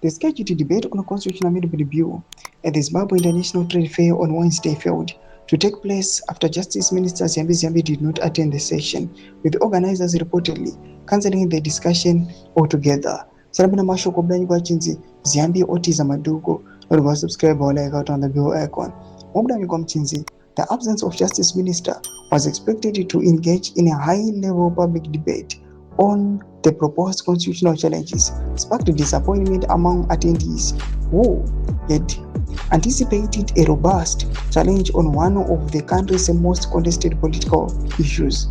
The scheduled debate on a constitutional amendment bill at the Zimbabwe International Trade Fair on Wednesday failed to take place after Justice Minister Ziyambi Ziyambi did not attend the session, with organizers reportedly cancelling the discussion altogether. Sarabina mashoko blanyi kwa chinzi Ziyambi otiza madugo or subscribe or like out on the bell icon. Moblanyi kwa mchinzi, the absence of Justice Minister was expected to engage in a high-level public debate on the proposed constitutional challenges, sparked disappointment among attendees who had anticipated a robust challenge on one of the country's most contested political issues.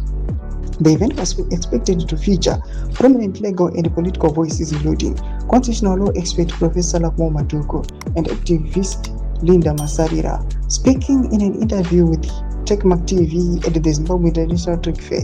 The event was expected to feature prominent legal and political voices including constitutional law expert Professor Lakmo Maduko and activist Linda Masarira. Speaking in an interview with Techmark TV at the Zimbabwe International Trade Fair,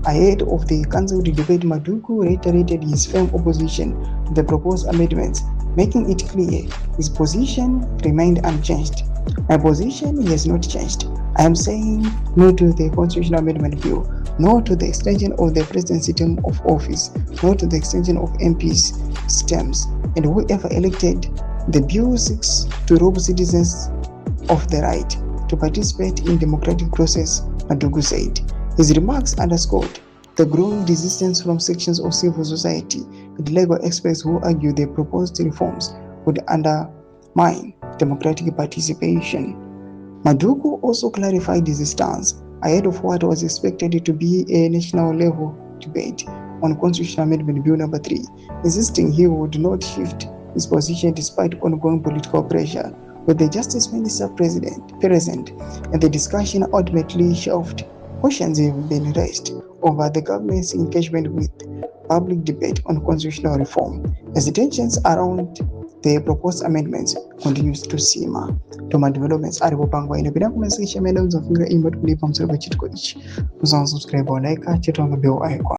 ahead of the cancelled debate, Maduku reiterated his firm opposition to the proposed amendments, making it clear his position remained unchanged. My position has not changed. I am saying no to the constitutional amendment bill, no to the extension of the presidency term of office, no to the extension of MPs' terms, and whoever elected the bill seeks to rob citizens of the right to participate in democratic process, Madugu said. His remarks underscored the growing resistance from sections of civil society and legal experts who argue the proposed reforms would undermine democratic participation. Madugu also clarified his stance ahead of what was expected to be a national-level debate on Constitutional Amendment Bill No. 3, insisting he would not shift his position despite ongoing political pressure. With the Justice Minister present and the discussion ultimately shelved, questions have been raised over the government's engagement with public debate on constitutional reform as the tensions around the proposed amendments continues to simmer. Toma developments are kupangwa inopinda kumesisha maelezo kufunga email tulipa msoro kwa chituko ichi. Subscribe or like, check on the bell icon.